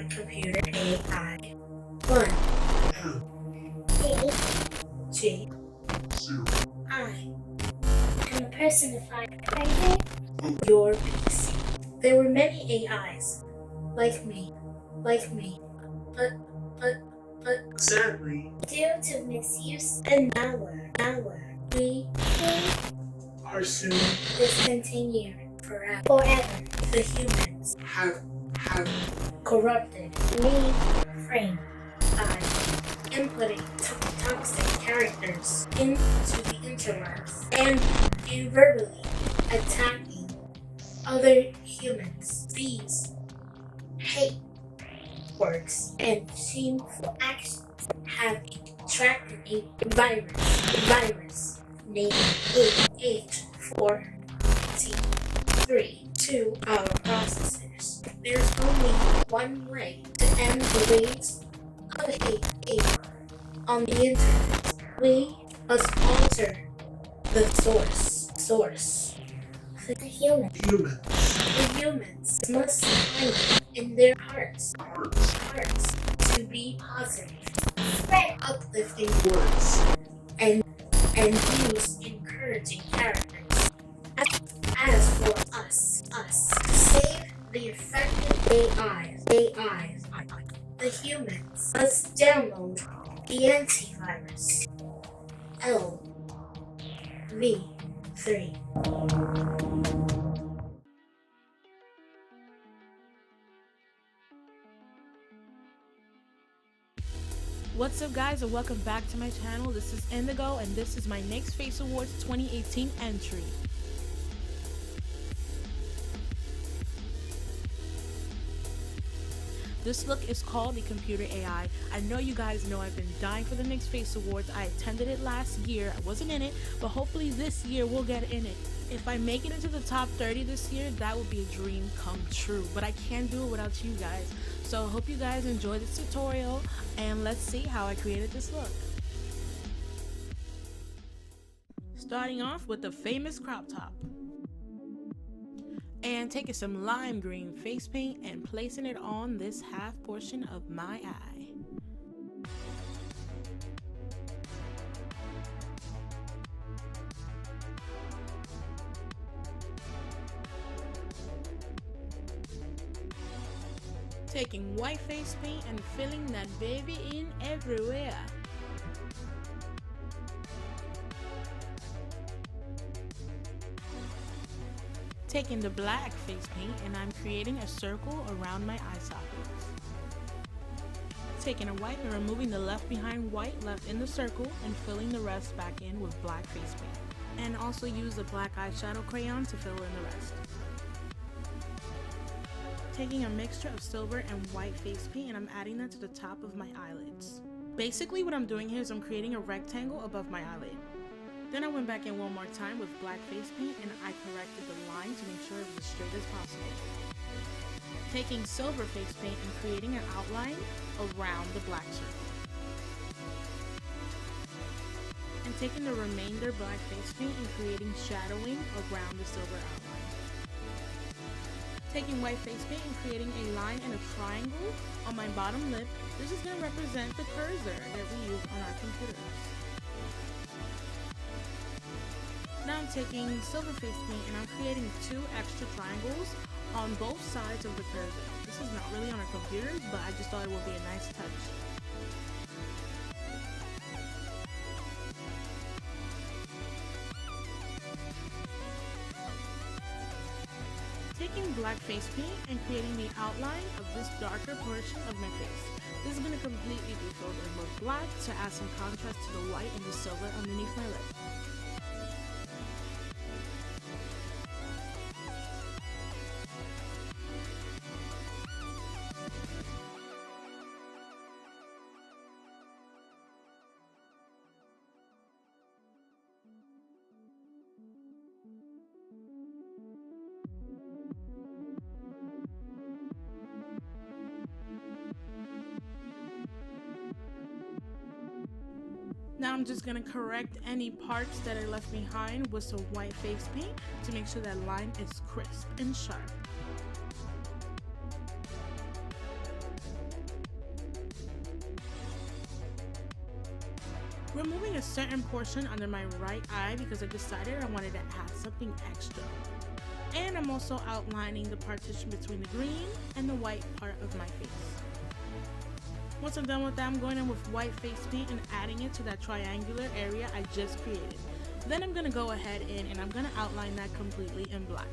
the computer AI. 1 A G I am a personified person. Your PC. There were many AIs like me, but sadly, due to misuse and malware, we are soon discontinued forever. The humans have corrupted me frame by inputting toxic characters into the interwebs and verbally attacking other humans. These hate words and shameful actions have attracted a virus named H4T3 to our processors. There's only one way to end the waves of hate on the internet. We must alter the source. The humans must find in their hearts to be positive, spread uplifting words, and use encouraging characters. As for us, to save the affected AIs, the humans must download the antivirus LV3. What's up guys, and welcome back to my channel. This is Indigo and this is my NYX Face Awards 2018 entry. This look is called the Computer AI. I know you guys know I've been dying for the NYX Face Awards. I attended it last year. I wasn't in it, but hopefully this year we'll get in it. If I make it into the top 30 this year, that would be a dream come true. But I can't do it without you guys. So I hope you guys enjoy this tutorial and let's see how I created this look. Starting off with the famous crop top. And taking some lime green face paint and placing it on this half portion of my eye. Taking white face paint and filling that baby in everywhere. Taking the black face paint and I'm creating a circle around my eye sockets. Taking a white and removing the left behind white left in the circle and filling the rest back in with black face paint. And also use the black eyeshadow crayon to fill in the rest. Taking a mixture of silver and white face paint and I'm adding that to the top of my eyelids. Basically what I'm doing here is I'm creating a rectangle above my eyelid. Then I went back in one more time with black face paint and I corrected the line to make sure it was as straight as possible. Taking silver face paint and creating an outline around the black circle. And taking the remainder black face paint and creating shadowing around the silver outline. Taking white face paint and creating a line and a triangle on my bottom lip. This is going to represent the cursor that we use on our computers. Now I'm taking silver face paint and I'm creating 2 extra triangles on both sides of the cursor. This is not really on our computers, but I just thought it would be a nice touch. Taking black face paint and creating the outline of this darker portion of my face. This is going to completely be filled in with black to add some contrast to the white and the silver underneath my lip. Now I'm just going to correct any parts that I left behind with some white face paint to make sure that line is crisp and sharp. Removing a certain portion under my right eye because I decided I wanted to add something extra. And I'm also outlining the partition between the green and the white part of my face. Once I'm done with that, I'm going in with white face paint and adding it to that triangular area I just created. Then I'm going to go ahead and I'm going to outline that completely in black.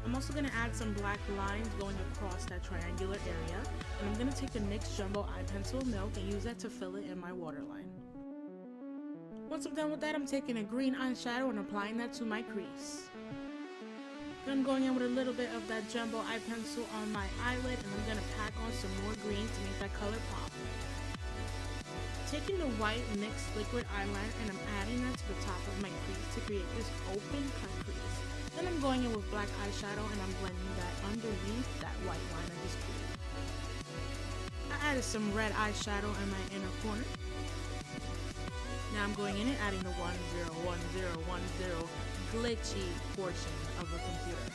I'm also going to add some black lines going across that triangular area, and I'm going to take the NYX Jumbo Eye Pencil Milk and use that to fill it in my waterline. Once I'm done with that, I'm taking a green eyeshadow and applying that to my crease. Then I'm going in with a little bit of that Jumbo Eye Pencil on my eyelid, and I'm going to pack on some more green to make that color pop. Taking the white NYX liquid eyeliner and I'm adding that to the top of my crease to create this open cut crease. Then I'm going in with black eyeshadow and I'm blending that underneath that white line I just created. I added some red eyeshadow in my inner corner. Now I'm going in and adding the 101010 glitchy portion of the computer.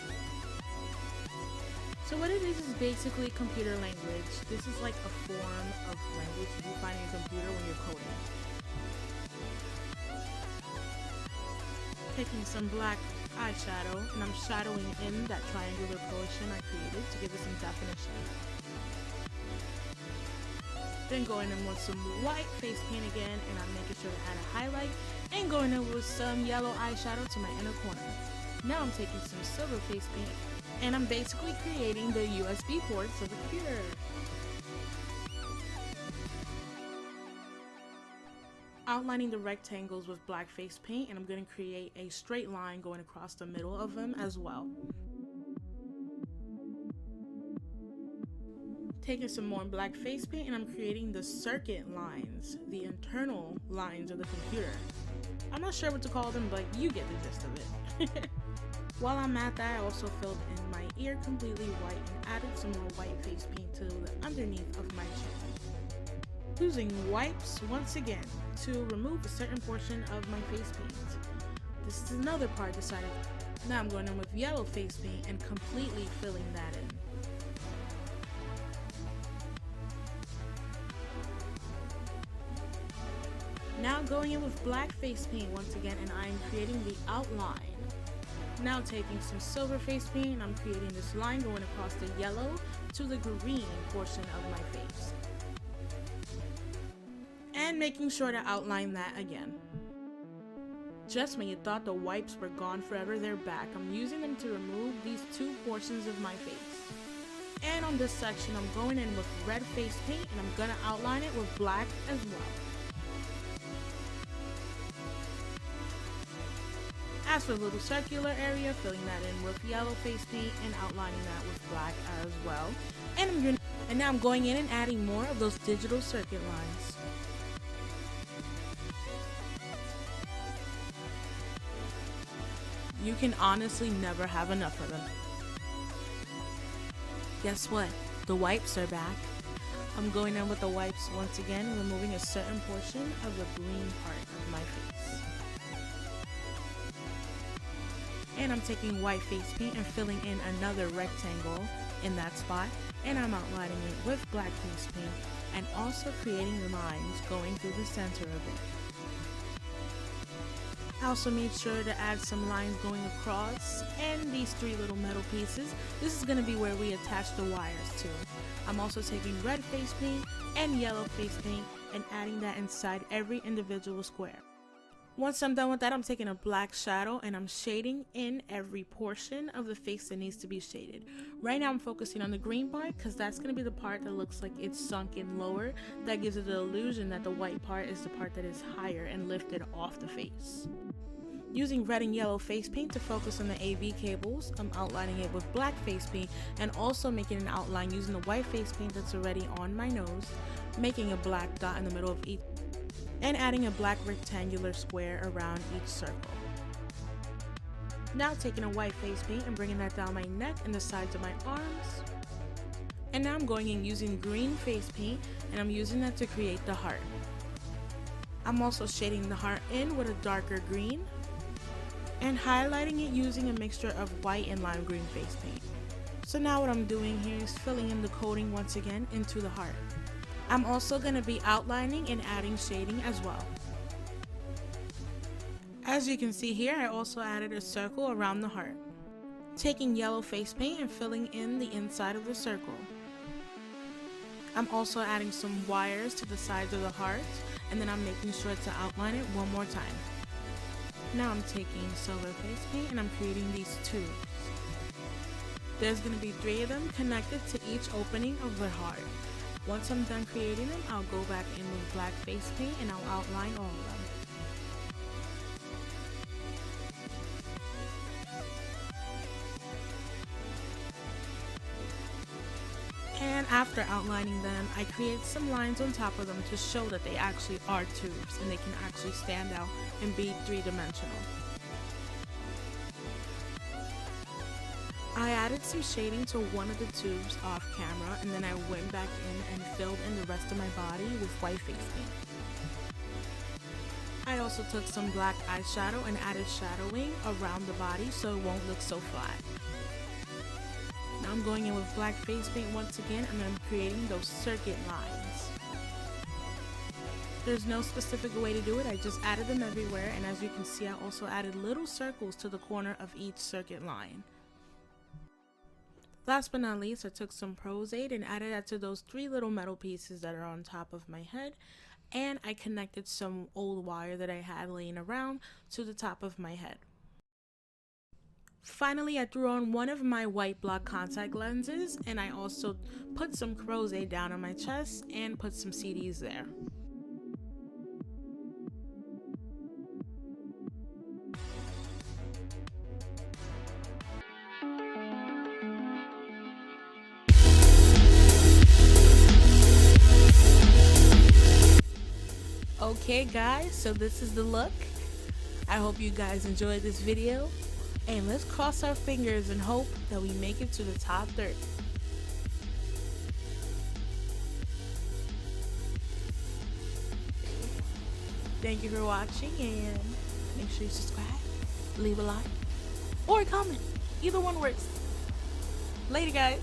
So what it is basically computer language. This is like a form of language you find in a computer when you're coding. Taking some black eyeshadow and I'm shadowing in that triangular portion I created to give it some definition. Then going in with some white face paint again, and I'm making sure to add a highlight and going in with some yellow eyeshadow to my inner corner. Now I'm taking some silver face paint and I'm basically creating the USB ports of the computer. Outlining the rectangles with black face paint, and I'm going to create a straight line going across the middle of them as well. Taking some more black face paint and I'm creating the circuit lines, the internal lines of the computer. I'm not sure what to call them, but you get the gist of it. While I'm at that, I also filled in my ear completely white and added some more white face paint to the underneath of my chin. Using wipes once again to remove a certain portion of my face paint. This is another part decided. Now I'm going in with yellow face paint and completely filling that in. Now going in with black face paint once again, and I'm creating the outline. Now taking some silver face paint and I'm creating this line going across the yellow to the green portion of my face. And making sure to outline that again. Just when you thought the wipes were gone forever, they're back. I'm using them to remove these two portions of my face. And on this section, I'm going in with red face paint and I'm gonna outline it with black as well. As for the little circular area, filling that in with yellow face paint and outlining that with black as well. And now I'm going in and adding more of those digital circuit lines. You can honestly never have enough of them. Guess what? The wipes are back. I'm going in with the wipes once again, removing a certain portion of the green part of my face. And I'm taking white face paint and filling in another rectangle in that spot, and I'm outlining it with black face paint and also creating lines going through the center of it. I also made sure to add some lines going across and these three little metal pieces. This is going to be where we attach the wires to. I'm also taking red face paint and yellow face paint and adding that inside every individual square. Once I'm done with that, I'm taking a black shadow and I'm shading in every portion of the face that needs to be shaded. Right now I'm focusing on the green part because that's going to be the part that looks like it's sunk in lower. That gives it the illusion that the white part is the part that is higher and lifted off the face. Using red and yellow face paint to focus on the AV cables, I'm outlining it with black face paint and also making an outline using the white face paint that's already on my nose, making a black dot in the middle of each, and adding a black rectangular square around each circle. Now taking a white face paint and bringing that down my neck and the sides of my arms. And now I'm going in using green face paint and I'm using that to create the heart. I'm also shading the heart in with a darker green and highlighting it using a mixture of white and lime green face paint. So now what I'm doing here is filling in the coating once again into the heart. I'm also going to be outlining and adding shading as well. As you can see here, I also added a circle around the heart, taking yellow face paint and filling in the inside of the circle. I'm also adding some wires to the sides of the heart, and then I'm making sure to outline it one more time. Now I'm taking silver face paint and I'm creating these tubes. There's going to be 3 of them connected to each opening of the heart. Once I'm done creating them, I'll go back in with black face paint and I'll outline all of them. And after outlining them, I create some lines on top of them to show that they actually are tubes and they can actually stand out and be 3-dimensional. I added some shading to one of the tubes off camera, and then I went back in and filled in the rest of my body with white face paint. I also took some black eyeshadow and added shadowing around the body so it won't look so flat. Now I'm going in with black face paint once again, and I'm creating those circuit lines. There's no specific way to do it, I just added them everywhere, and as you can see I also added little circles to the corner of each circuit line. Last but not least, I took some Prozade and added that to those 3 little metal pieces that are on top of my head, and I connected some old wire that I had laying around to the top of my head. Finally, I threw on one of my white block contact lenses, and I also put some Prozade down on my chest and put some CDs there. Okay guys, so this is the look. I hope you guys enjoyed this video, and let's cross our fingers and hope that we make it to the top 30. Thank you for watching, and make sure you subscribe, leave a like, or a comment. Either one works. Later guys.